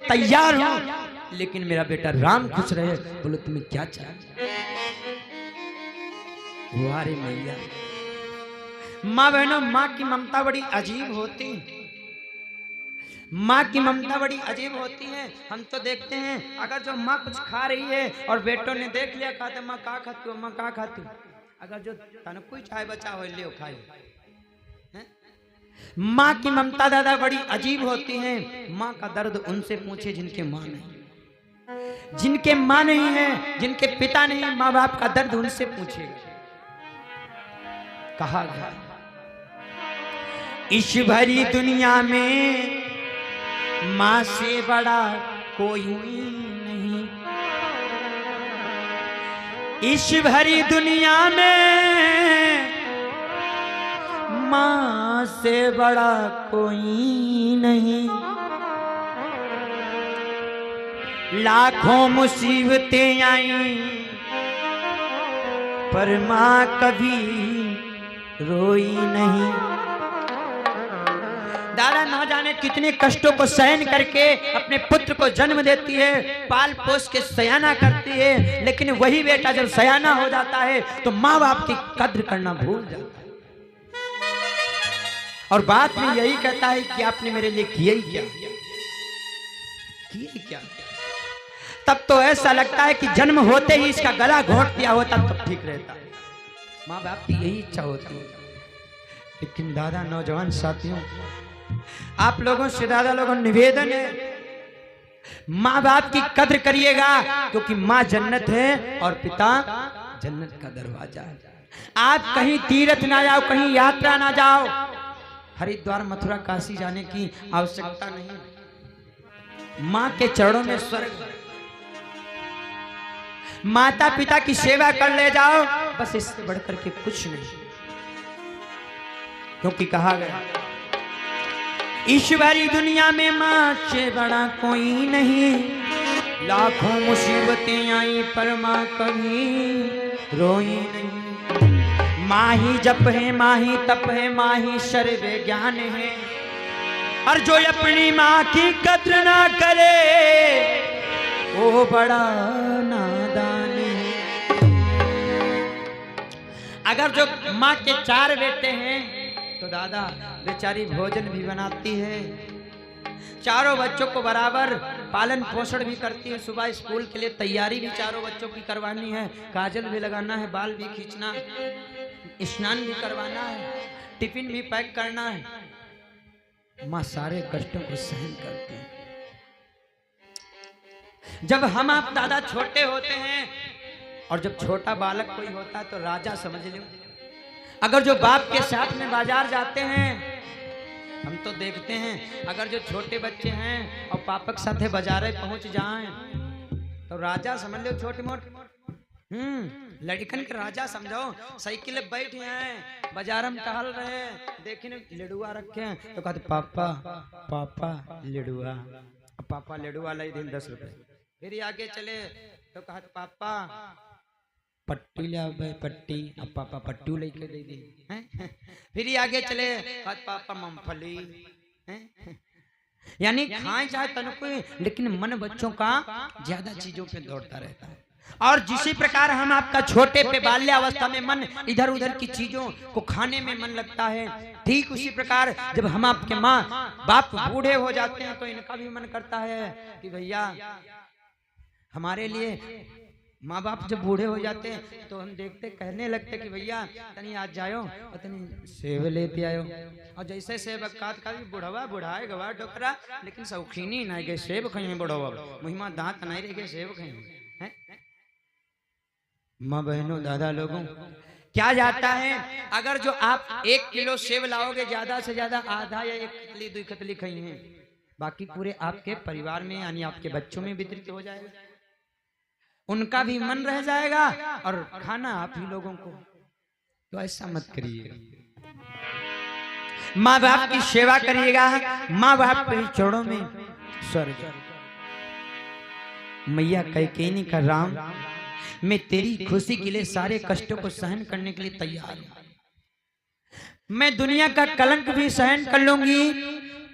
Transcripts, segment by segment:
तैयार हूं, लेकिन मेरा बेटा राम खुश रहे। बोलो तुम्हें क्या चाहिए? वारे मैया, माँ बहनों, माँ की ममता बड़ी अजीब होती, माँ की ममता बड़ी अजीब होती है। हम तो देखते हैं अगर जो माँ कुछ खा रही है और बेटों ने देख लिया, खाते माँ का खाती हो, माँ का खाती हो, अगर जो तन कोई चाय बचा हो ले खाए। माँ की ममता दादा बड़ी अजीब होती है। माँ का दर्द उनसे पूछे जिनके माँ नहीं, जिनके माँ नहीं है, जिनके पिता नहीं, माँ बाप का दर्द उनसे पूछेगा। कहा गया इस भरी दुनिया में माँ से बड़ा कोई नहीं, इस भरी दुनिया में माँ से बड़ा कोई नहीं। लाखों मुसीबतें आई पर माँ कभी रोई नहीं। दादा न जाने कितने कष्टों को सहन करके अपने पुत्र को जन्म देती है, पाल पोस के सयाना करती है, लेकिन वही बेटा जब सयाना हो जाता है तो माँ बाप की कद्र करना भूल जाता है और बात में यही कहता है कि आपने मेरे लिए किया ही क्या, किया ही क्या। तब तो ऐसा लगता है कि जन्म होते ही इसका गला घोंट दिया होता तब ठीक रहता। माँ बाप की यही इच्छा होती है। लेकिन दादा नौजवान साथियों, आप लोगों से दादा लोगों निवेदन है, माँ बाप की कद्र करिएगा, क्योंकि माँ जन्नत है और पिता जन्नत का दरवाजा है। आप कहीं तीर्थ ना जाओ, कहीं यात्रा ना जाओ, हरिद्वार मथुरा काशी जाने की आवश्यकता नहीं। माँ के चरणों में स्वर्ग, माता पिता की सेवा कर ले जाओ, बस इससे बढ़कर के कुछ नहीं। क्योंकि कहा गया ईश्वरी दुनिया में माँ से बड़ा कोई नहीं, लाखों मुसीबतें आई पर माँ कभी रोई नहीं। माँ ही जप है, माँ ही तप है, माँ ही सर्व ज्ञान है, और जो अपनी माँ की कद्र ना करे वो बड़ा नादान है। अगर जो माँ के 4 बेटे हैं तो दादा बेचारी भोजन भी बनाती है, चारों बच्चों को बराबर पालन पोषण भी करती है, सुबह स्कूल के लिए तैयारी भी चारों बच्चों की करवानी है, काजल भी लगाना है, बाल भी खींचना, स्नान भी करवाना है, टिफिन भी पैक करना है। माँ सारे कष्टों को सहन करती है। जब हम आप दादा छोटे होते हैं और जब छोटा बालक कोई होता है तो राजा समझ लो। अगर जो बाप के साथ में बाजार जाते हैं, हम तो देखते हैं अगर जो छोटे बच्चे हैं और पापा के साथ बाजार पहुंच जाएं तो राजा समझ लो। छोटे मोटे लड़कन के राजा समझो। साइकिल बैठे हैं, बाजार में टहल रहे हैं, देखे लडुआ रखे हैं तो कहते पापा पापा लडुआ, पापा लडुआ लाई दिन 10 रुपए। फिर आगे चले तो कहते पापा पट्टी ले, पट्टी, अब पापा पट्टू लेके दे दी। फिर आगे चले कहते पापा मूंगफली। यानी खाए चाहे तनको, लेकिन मन बच्चों का ज्यादा चीजों पे दौड़ता रहता है। और जिसी प्रकार हम आपका छोटे पे बाल्यावस्था में मन इधर उधर की चीजों को खाने में मन लगता है, ठीक उसी प्रकार जब हम आपके माँ बाप बूढ़े हो जाते हैं तो इनका भी मन करता है कि भैया हमारे लिए। माँ बाप जब बूढ़े हो जाते हैं तो हम देखते कहने लगते कि भैया तनी आज जाओ और तनी सेब लेते आयो। और जैसे सेब का भी बुढ़वा बुढ़ाए गवा डोकरा, लेकिन शौकीनी नहीं गए सेब खाई बुढ़वा, मुहिमा दांत नहीं रह गए सेब खाई। माँ बहनों दादा लोगों क्या जाता है, अगर जो आप 1 किलो सेब लाओगे ज्यादा से ज्यादा आधा या 1 कतली 2 कतली खाई हैं, बाकी पूरे आपके परिवार में यानी आपके बच्चों में वितरित हो जाएगा, उनका भी मन रह जाएगा और खाना आप ही लोगों को। तो ऐसा मत करिएगा, माँ बाप की सेवा करिएगा, माँ बाप के चरणों में स्वर्ग। मैया कैकेयी का राम, मैं तेरी खुशी के लिए सारे कष्टों को सहन करने के लिए तैयार हूं। मैं दुनिया का कलंक भी सहन कर लूंगी,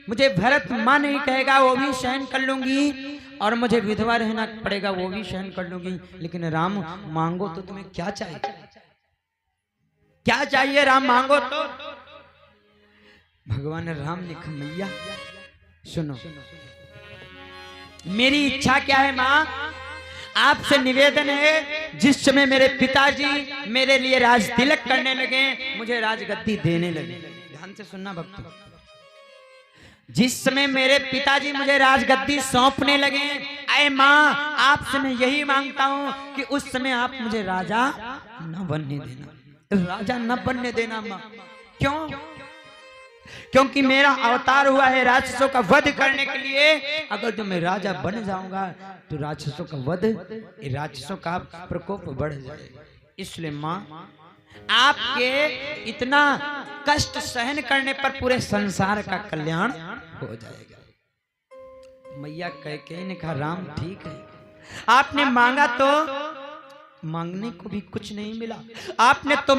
मुझे भरत माँ नहीं कहेगा वो भी सहन कर लूंगी, और मुझे विधवा रहना पड़ेगा वो भी सहन कर लूंगी, लेकिन राम मांगो तो तुम्हें क्या चाहिए? क्या चाहिए राम मांगो तो? भगवान राम ने कहा मैया सुनो, मेरी इच्छा क्या है माँ? आपसे निवेदन है, जिस समय मेरे पिताजी मेरे लिए राज तिलक करने लगे, मुझे राजगद्दी देने लगे। ध्यान से सुनना भक्तों, जिस समय मेरे पिताजी मुझे राजगद्दी सौंपने लगे, ऐ माँ आपसे मैं यही मांगता हूँ कि उस समय आप मुझे राजा न बनने देना, राजा न बनने देना माँ। क्यों? क्योंकि मेरा अवतार हुआ है राक्षसों का वध करने के लिए। अगर जो मैं राजा बन जाऊंगा तो राक्षसों का वध, राक्षसों का प्रकोप बढ़ जाएगा। इसलिए माँ आपके इतना कष्ट सहन करने पर पूरे संसार का कल्याण हो जाएगा। मैया कैकेयी ने कहा राम ठीक है, आपने मांगा तो मांगने को भी कुछ नहीं मिला, आपने तो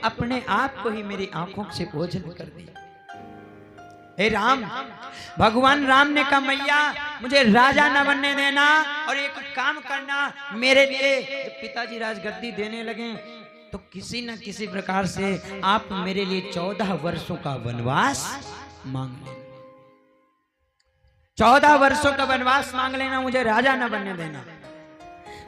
अपने आप को ही मेरी आंखों से ओझल कर दिया। हे राम, भगवान राम ने कहा मैया मुझे राजा न बनने देना, और एक काम करना, मेरे लिए जब पिताजी राजगद्दी देने लगे तो किसी न किसी प्रकार से आप मेरे लिए 14 वर्षों का वनवास मांग लेना, 14 वर्षों का वनवास मांग लेना, मुझे राजा न बनने देना।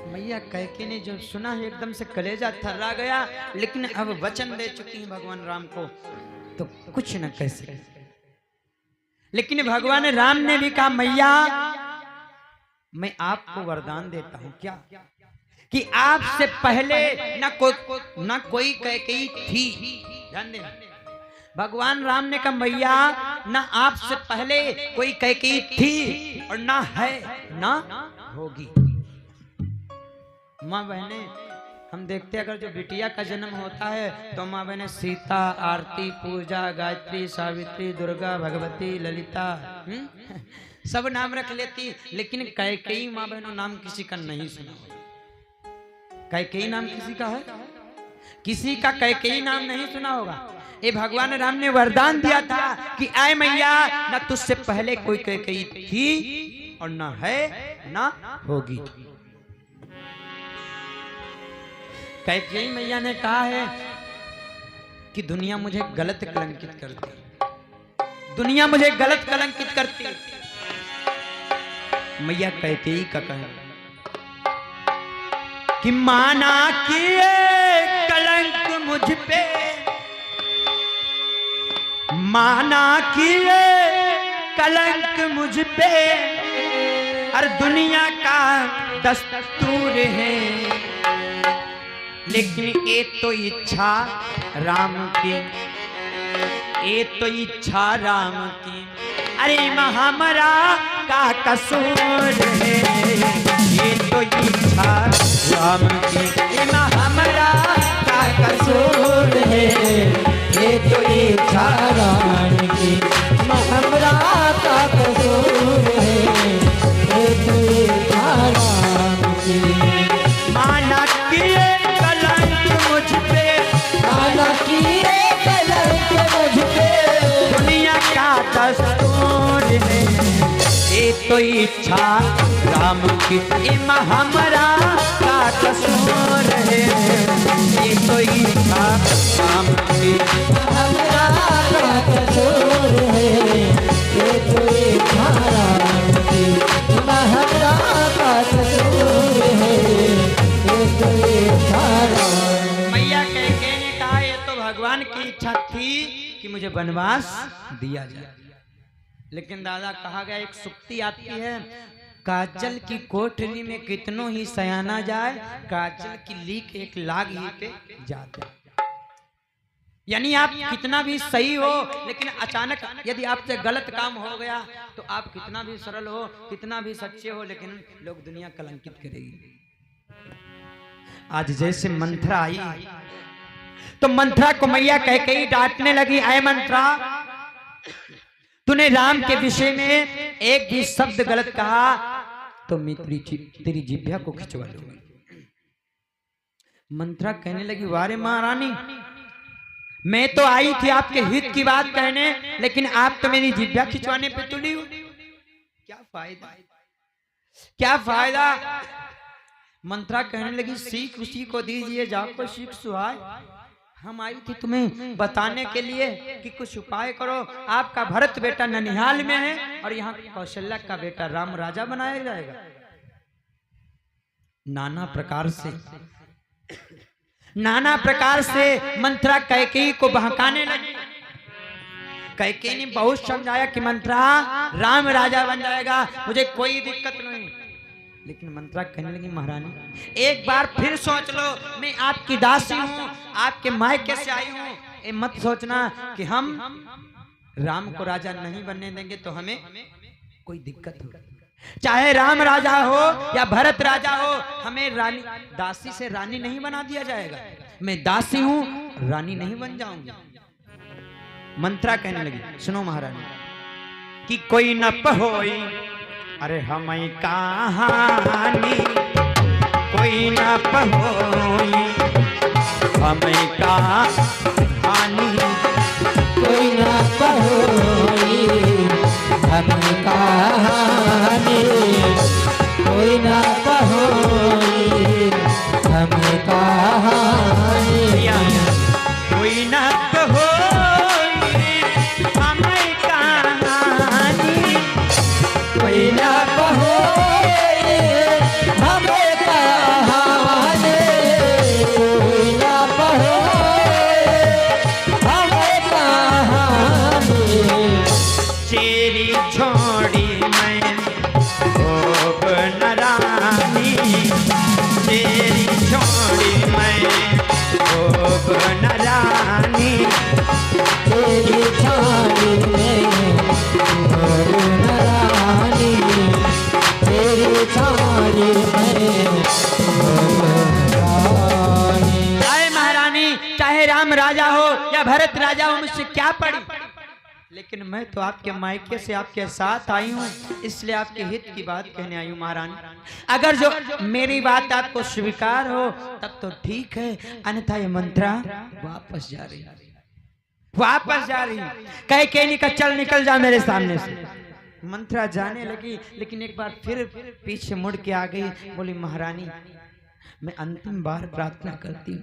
मैया कैकेयी ने जो सुना है एकदम से कलेजा थर्रा गया, लेकिन अब वचन दे चुकी हैं भगवान राम को तो कुछ न कह सके। लेकिन भगवान राम ने भी कहा मैया मैं आपको वरदान देता हूं क्या, कि आपसे पहले न कोई कैकेयी थी। ध्यान देना, भगवान राम ने कहा मैया न आपसे पहले कोई कैकेयी थी और ना है ना होगी। माँ बहने हम देखते हैं अगर जो बिटिया का जन्म होता है तो माँ बहने सीता, आरती, पूजा, गायत्री, सावित्री, दुर्गा, भगवती, ललिता सब नाम रख लेती, लेकिन कैकेयी माँ बहनों नाम किसी का नहीं सुना। कैकेयी नाम किसी का है? किसी का कैकेयी नाम नहीं सुना होगा। ये भगवान राम ने वरदान दिया था कि आए मैया न तुझसे पहले कोई कैकेयी थी और न है ना होगी। कैकेयी मैया ने कहा है कि दुनिया मुझे गलत कलंकित करती, दुनिया मुझे गलत कलंकित करती। मैया कैकेयी का कहना कि माना किए कलंक मुझ पे, माना किए कलंक मुझ पे, हर दुनिया का दस्तूर है, लेकिन ये तो इच्छा राम की, ये तो इच्छा राम की, अरे हमारा का कसूर है, ये तो इच्छा राम की, हमारा का कसूर है, ये तो इच्छा राम की, हमारा का कसूर है, ये तो इच्छा राम की। माना किए मुझ पे, माना किए कलंक मुझ पे, दुनिया का दस्तूर है, ये तो इच्छा राम की, हमारा का कसूर है, ये तो इच्छा राम की, हमारा का कसूर है, ये तो इच्छा राम की, हमारा का कसूर है, ये तो इच्छा राम। मैया कैकेयी ने कहा ये तो भगवान की इच्छा थी कि मुझे वनवास दिया जाए, लेकिन दादा कहा गया एक सुक्ति आती है, काजल की कोठरी में कितनों ही सयाना जाए, काजल की लीक एक लाग ही पे जाते। यानी आप कितना भी सही हो, लेकिन अचानक यदि आपसे गलत काम हो गया तो आप कितना भी सरल हो, कितना भी सच्चे हो, लेकिन लोग दुनिया कलंकित करेगी। आज जैसे मंथरा आई तो मंथरा को मैया कैकेयी डांटने लगी, ऐ मंथरा तूने राम के विषय में एक भी शब्द गलत कहा तो मैं तेरी जिह्वा को खिंचवा लूंगी। मंथरा कहने लगी वारे महारानी मैं तो आई थी आपके हित की बात कहने, लेकिन आप तो मेरी जिभ्या खिंचवाने पे तुली हो। क्या फायदा, क्या फायदा। मंत्रा कहने लगी सीख उसी को दीजिए जाको सीख सुहाए। हम आई थी तुम्हें बताने के लिए कि कुछ उपाय करो। आपका भरत बेटा ननिहाल में है और यहाँ कौशल्या का बेटा राम राजा बनाया जाएगा। नाना प्रकार से मंत्रा कैकेयी को बहकाने लगी। कैकेयी ने बहुत समझाया कि मंत्रा राम राजा बन जाएगा, मुझे कोई दिक्कत नहीं। लेकिन मंत्रा कहने लगी महारानी एक बार फिर सोच लो, मैं आपकी दासी हूँ, आपके मायके से आई हूँ। ये मत सोचना कि हम राम को राजा नहीं बनने देंगे तो हमें कोई दिक्कत हो। चाहे राम राजा हो या भरत राजा हो, हमें रानी दासी से रानी नहीं बना दिया जाएगा। मैं दासी हूँ, रानी नहीं बन जाऊंगी। मंत्रा कहने लगी सुनो महारानी कि कोई न पहोई अरे हमें कहानी, कोई न पहोई हमें कहानी, कोई न पहोई हमें कहानी, कोई न पहोई हमें कहानी, कोई न पहोई हमें कहानी, कोई न पहोई हमें कहानी, कोई न पहोई हमें कहानी। चेरी छोड़ी मैं भोग न रानी, चेरी छोड़ी मैं भोग न रानी, तेरी छानी में भोग न रानी, तेरी छानी में भोग न रानी। चाहे महारानी चाहे राम राजा हो या भरत राजा हो, मुझसे क्या पड़ी, लेकिन मैं तो आपके मायके से आपके साथ आई हूँ, इसलिए आपके हित की बात कहने आई हूँ महारानी। अगर जो मेरी बात आपको स्वीकार हो तब तो ठीक है, अन्यथा ये मंत्रा वापस जा रही, वापस जा रही। कैकेयी का चल निकल जा मेरे सामने से। मंत्रा जाने लगी, लेकिन एक बार फिर पीछे मुड़ के आ गई, बोली महारानी मैं अंतिम बार प्रार्थना करती हूँ,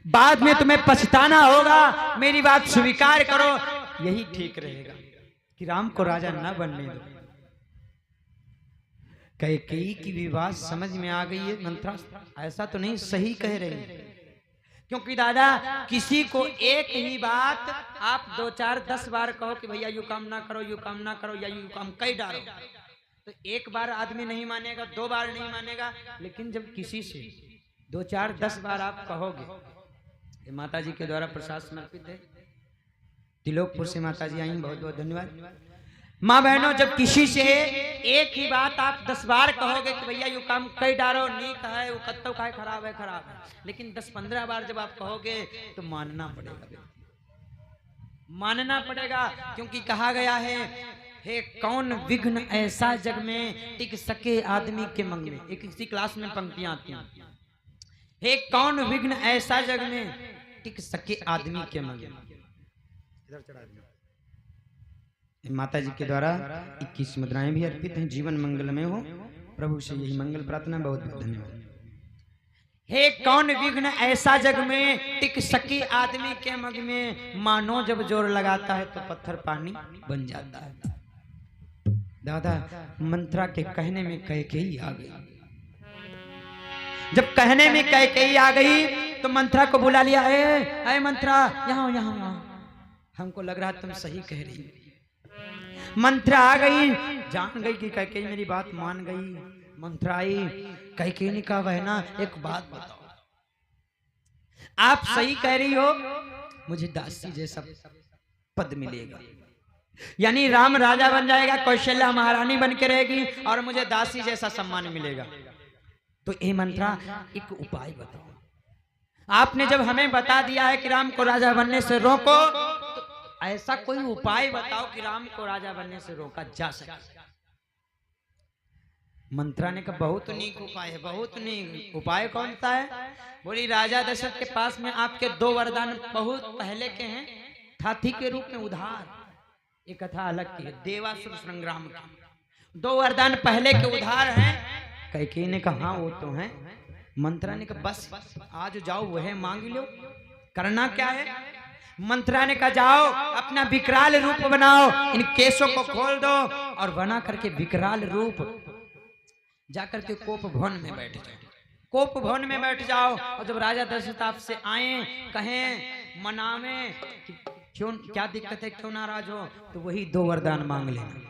बाद में तुम्हें पछताना होगा, मेरी बात स्वीकार करो, यही ठीक रहेगा कि राम को राजा न बनने दो। कैकेयी की विवाद समझ में आ गई है। मंत्रा ऐसा तो नहीं सही कह रही, क्योंकि दादा किसी को एक ही बात आप 2 4 10 बार कहो कि भैया यू काम ना करो, यू काम ना करो, या यू काम कई डालो, तो एक बार आदमी नहीं मानेगा, 2 बार नहीं मानेगा। लेकिन जब किसी से 2 4 10 बार आप कहोगे, ये माता जी के द्वारा प्रसाद समर्पित है, तिलोकपुर से माता जी आई, बहुत बहुत धन्यवाद। माँ बहनों जब किसी से एक ही बात आप 10 बार कहोगे कि भैया यू काम कई डारो, नीक है, वो कत्तो का है, खराब है, खराब है, लेकिन 10-15 बार जब आप कहोगे तो मानना पड़ेगा, मानना पड़ेगा। क्योंकि कहा गया है हे कौन विघ्न ऐसा जग में टिक सके आदमी के मंग में। एक इसी क्लास में पंक्तियां आती हैं, हे कौन विघ्न ऐसा जग में टिक सके आदमी के मंग में। इधर चढ़ा दिया। माता जी के द्वारा 21 मुद्राएं भी अर्पित हैं। जीवन मंगलमय हो, प्रभु से यही मंगल प्रार्थना। बहुत बहुत धन्यवाद। हे कौन विघ्न ऐसा जग में टिक सके आदमी के मग में, मानो जब जोर लगाता है तो पत्थर पानी बन जाता है। दादा मंत्रा के कहने में कैकेयी आ गई। जब कहने में कैकेयी आ गई तो मंत्रा को बुला लिया, ए मंत्रा यहाँ यहाँ यहाँ, हमको लग रहा तुम सही कह रही। मंत्रा आ गई, जान गई कि कैकेयी मेरी बात मान गई। मंत्रा आई, कैकेयी ने कहा बहना एक बात बताओ, आप सही कह रही हो, मुझे दासी जैसा पद मिलेगा, यानी राम राजा बन जाएगा, कौशल्या महारानी बन के रहेगी और मुझे दासी जैसा सम्मान मिलेगा। तो ए मंत्रा एक उपाय बताओ। आपने जब हमें बता दिया है कि राम को राजा बनने से रोको, तो ऐसा कोई उपाय बताओ कि राम को राजा बनने से रोका जा सके। मंत्रा ने कहा बहुत नीक उपाय है, बहुत नीक उपाय। कौन सा है? बोली राजा दशरथ के पास में आपके 2 वरदान बहुत पहले के हैं, हाथी के रूप में उधार। ये कथा अलग की है, देवासुर संग्राम की। 2 वरदान पहले के उधार हैं। कैकेयी ने कहा हाँ वो तो है। मंत्रा ने कहा बस आज जाओ वह मांग लो। करना क्या है? मंत्रा ने कहा जाओ अपना विकराल रूप बनाओ, इन केसों को खोल दो और बना करके विकराल रूप जाकर के कोप भवन में बैठ जाओ। कोप भवन में बैठ जाओ और जब राजा दशरथ आपसे आए, कहें, मनावे कि क्यों क्या दिक्कत है, क्यों नाराज हो, तो वही 2 वरदान मांग लेना।